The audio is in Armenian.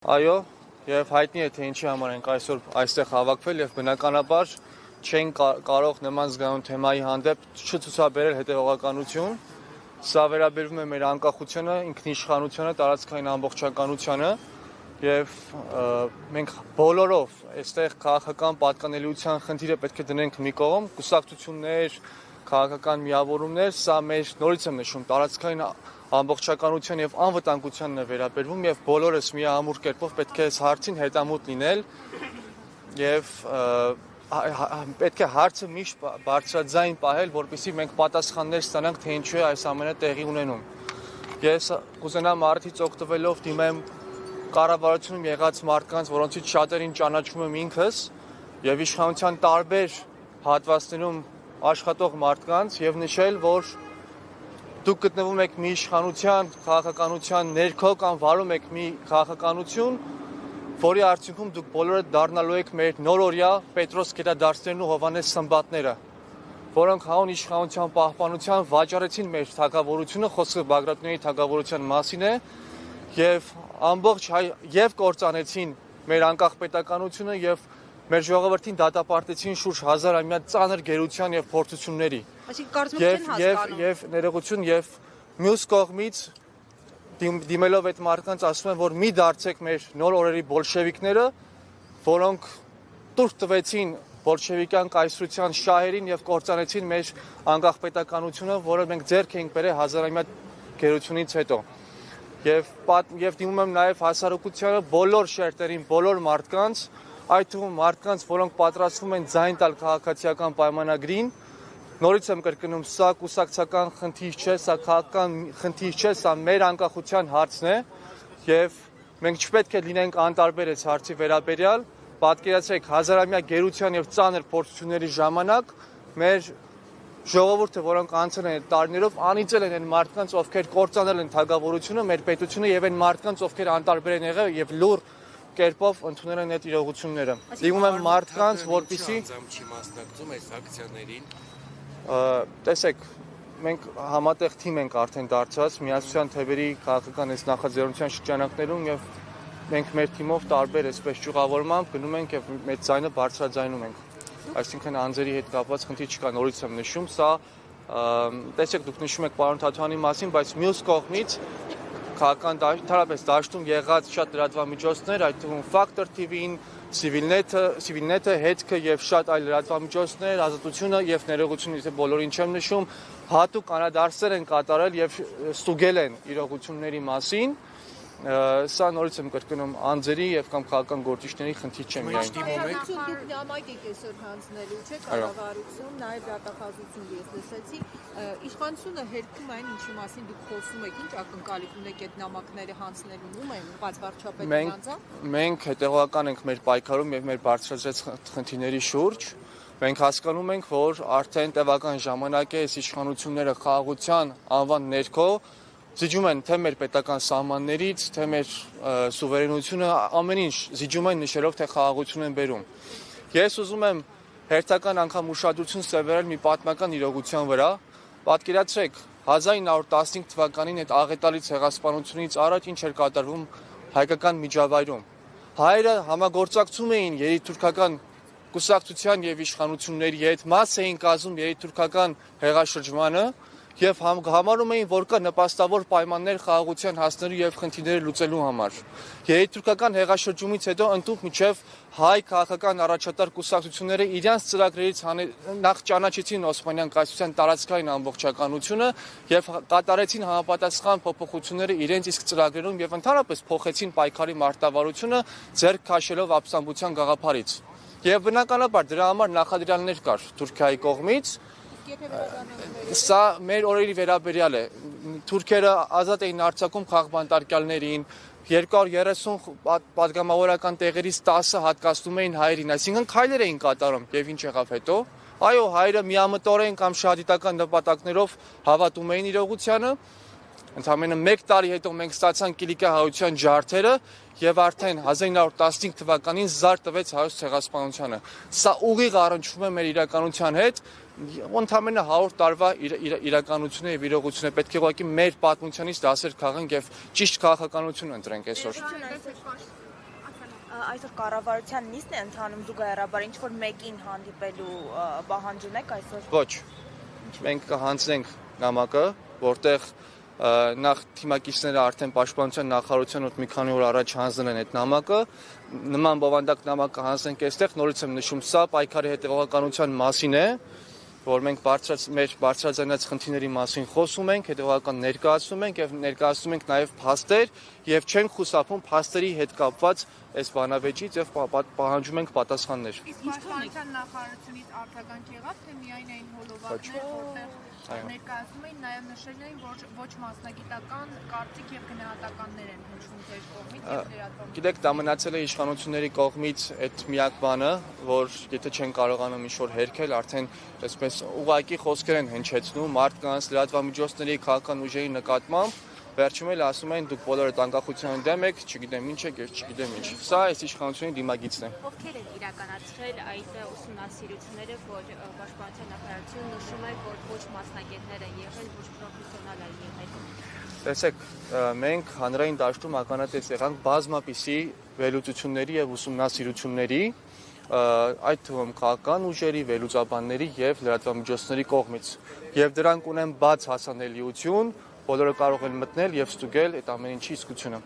Այո, եւ հայտնի է թե ինչի համար ենք այսօր այստեղ հավաքվել եւ բնականաբար չեն կարող նման զգայուն թեմայի հանդեպ չցուցաբերել հետեւողականություն։ Սա վերաբերվում է մեր անկախությանը, ինքնիշխանությանը, տարածքային ամբողջականությանը եւ մենք բոլորով այստեղ քաղաքական պատկանելիության խնդիրը պետք է դնենք մի կողմ, կուսակցություններ, քաղաքական միավորումներ, սա մեր նորից եմ նշում տարածքային ամբողջականության եւ անվտանգությանն է վերաբերվում եւ բոլորս միահամուռ կերպով պետք է այս հարցին հետամուտ լինել եւ պետք է հարցը միշտ բարձրաձայն պահել, որպեսզի մենք պատասխաններ ստանանք, թե ինչու է այս ամենը տեղի ունենում։ Ես կուզենամ արդից օգտվելով դիմեմ կառավարությունում եղած մարդկանց, որոնցից շատերին ճանաչում եմ ինքս եւ իշխանության տարբեր հատվածներում աշխատող մարդկանց եւ նշել, որ դուք գտնվում եք մի իշխանության, քաղաքականության ներքո կամ վարում եք մի քաղաքականություն, որի արդյունքում դուք բոլորը դառնալու եք մեր նորօրյա Պետրոս Գետադարցներն ու Հովհաննես Սմբատները, որոնք հանուն իշխանության պահպանության վաճառեցին մեր թագավորությունը, խոսքը Բագրատունյանի թագավորության մասին է, եւ ամբողջ եւ կործանեցին մեր անկախ պետականությունը եւ մեր ժողովրդին դատապարտեցին շուրջ 1000-ամյա ծանր գերության եւ փորձությունների։ Այսինքն կարծում եք չեն հասկանում։ Եվ ներողություն եւ մյուս կողմից դիմելով այդ մարդկանց ասում են, որ մի դարձեք մեր նոր օրերի բոլշևիկները, որոնք տուր տվեցին բոլշևիկյան կայսրության շահերին եւ կործանեցին մեր անկախ պետականությունը, որը մենք ձեռք ենք բերել 1000-ամյա գերությունից հետո։ Եվ դիմում եմ նաեւ հասարակությանը բոլոր շերտերին, բոլոր մարդկանց, այդ թվում մարդկանց, որոնք պատրաստվում են ձայն տալ քաղաքացիական պայմանագրին, նորից եմ կրկնում, սա կուսակցական խնդիր չէ, սա քաղաքական խնդիր չէ, սա մեր անկախության հարցն է եւ մենք չպետք է լինենք անտարբեր այս հարցի վերաբերյալ, պատկերացրեք 1000-ամյա գերության եւ ծանր փորձությունների ժամանակ մեր ժողովուրդը, որոնք անցել են տարիներով, անիծել են այն մարդկանց, ովքեր կործանել են թագավորությունը, մեր պետությունը եւ այն մարդկանց, ովքեր անտարբեր են եղել եւ լուր կերպով ընդունել են այդ իրողությունները։ Դիմում եմ մարդկանց, որպեսզի չի մասնակցում այս ակցիաներին։ Տեսեք, մենք համատեղ թիմ ենք արդեն դարձած Միացության թևերի քաղաքական այս նախաձեռնության շրջանակներում եւ մենք մեր թիմով տարբեր այսպես ճյուղավորմամբ գնում ենք եւ մեր ձայնը բարձրաձայնում ենք։ Այսինքն անձերի հետ կապված խնդիր չկա, նորից եմ նշում, սա տեսեք դուք նշում եք պարոն Թաթյանի մասին, բայց մյուս կողմից քաղաքական դաշտում դաշտում եղած շատ լրատվամիջոցներ, այդ թվում Factor TV-ին, Civilnet-ը, հետքը եւ շատ այլ լրատվամիջոցներ, Ազատությունը եւ Ներողությունը, եթե բոլորին չեմ նշում, հատուկ անդրադարձեր են կատարել եւ ստուգել են իրողությունների մասին։ Սա նորից եմ կրկնում անձերի եւ կամ քաղաքական գործիչների խնդիր չէ միայն։ Դիմամայք եք այսօր հանձնելու, չէ՞, կառավարություն, նաեւ դատախազություն ես լսեցի, իշխանությունը հերքում այն ինչի մասին դուք խոսում եք, ինչ ակնկալիք ունեք այդ նամակները հանձնելու ում են ուղղված վարչապետին անձամբ։ Մենք հետեւողական ենք մեր պայքարում եւ մեր բարձրացած խնդիրների շուրջ։ Մենք հասկանում ենք, որ արդեն տևական ժամանակ է այս իշխանությունները խաղաղության անվան ներքո զիջում են թե մեր պետական սահմաններից, թե մեր սուվերենությունը, ամեն ինչ զիջում են նշելով, թե խաղաղություն են բերում։ Ես ուզում եմ հերթական անգամ ուշադրություն սևեռել մի պատմական իրողության վրա։ Պատկերացրեք 1915 թվականին այդ աղետալի ցեղասպանությունից առաջ ինչ էր կատարվում հայկական միջավայրում։ Հայերը համագործակցում էին երիտուրքական կուսակցության եւ իշխանությունների հետ, մաս էին կազմում երիտուրքական հեղաշրջմանը եւ համարում էին, որ կա նպաստավոր պայմաններ խաղաղության հասնելու եւ խնդիրները լուծելու համար։ Երիտուրքական հեղաշրջումից հետո ընդհանուր միջև հայ քաղաքական առաջատար կուսակցությունները իրենց ծրագրերից նախ ճանաչեցին Օսմանյան կայսրության տարածքային ամբողջականությունը եւ կատարեցին համապատասխան փոփոխությունները իրենց իսկ ծրագրերում եւ ընդհանրապես փոխեցին պայքարի մարտավարությունը ձեռք քաշելով ապստամբության գաղափարից։ Եվ բնականաբար դրա համար նախադրյալներ կար Թուրքիայի կողմից։ Սա մեր օրերի վերաբերյալ է։ Թուրքերը ազատ էին արձակում քաղբանտարկյալներին, 230 պատգամավորական տեղերից 10-ը հատկացնում էին հայերին, այսինքն քայլեր էին կատարում եւ ինչ եղավ հետո։ Այո, հայերը միամտորեն կամ շահադիտական նպատակներով հավատում էին իրողությանը։ Ընդամենը 1 տարի հետո մենք ստացանք Կիլիկիա հայության ջարդերը եւ արդեն 1915 թվականին զար տվեց հայոց ցեղասպանությանը։ Սա ուղիղ առնչվում է մեր իրականության հետ, ընդամենը 100 տարվա իրականությունը եւ իրողությունը պետք է ուղղակի մեր պատմությունից դասեր քաղենք եւ ճիշտ քաղաքականություն ընտրենք այսօր։ Այսօր կառավարության նիստն է ընթանում զուգահեռաբար, ինչ որ մեկին հանդիպելու պահանջ ունեք այսօր։ Ոչ։ Մենք կհանձնենք նամակը, որտեղ նախ թիմակիցները արդեն պաշտպանության նախարարության մոտ մի քանի օր առաջ հանձնել են այդ նամակը, նման բովանդակ նամակ կհանձնենք այստեղ, նորից եմ նշում, սա պայքարի հետևողականության մասին է, որ մենք մեր բարձրաձայնած խնդիրների մասին խոսում ենք, հետևողական ներկայացնում ենք եւ ներկայացնում ենք նաեւ փաստեր եւ չենք խուսափում փաստերի հետ կապված այս բանավեճից եւ պահանջում ենք պատասխաններ։ Իսկ պաշտպանության նախարարությունից արձագանք եղավ, թե միայն այն հոլովակներ, որտեղ ներկայացնում էին, նաեւ նշել էին, որ ոչ մասնագիտական կարծիք եւ գնահատականներ են հնչում ձեր կողմից եւ լրատվամիջոցներից։ Գիտեք, դա մնացել է իշխանությունների կողմից այդ միակ բանը, որ եթե չեն կարողանում ինչ-որ հերքել, արդեն այսպես ուղղակի խոսքեր են հնչեցնում մարդկանց, լրատվամիջոցների, քաղաքական ուժերի նկատմամբ, վերջում էլ ասում են դուք բոլորը անկախության դեմ եք, չգիտեմ ինչ եք, չգիտեմ ինչ։ Սա այս իշխանությունների դիմագիծն է։ Ովքեր են իրականացրել այդ ուսումնասիրությունները, որ պաշտպանության նախարարությունը նշում է, որ ոչ մասնագետներ են եղել, ոչ պրոֆեսիոնալ են եղել։ Տեսեք, մենք հանրային դաշտում ականատես եղանք բազմապիսի վերլուծությունների եւ ուսումնասիրությունների, այդ թվում քաղաքական ուժերի, վերլուծաբանների եւ լրատվամիջոցների կողմից։ Եվ դրանք ունեն բաց հասանելիություն, բոլորը կարող են մտնել եւ ստուգել այդ ամեն ինչի իսկությունը։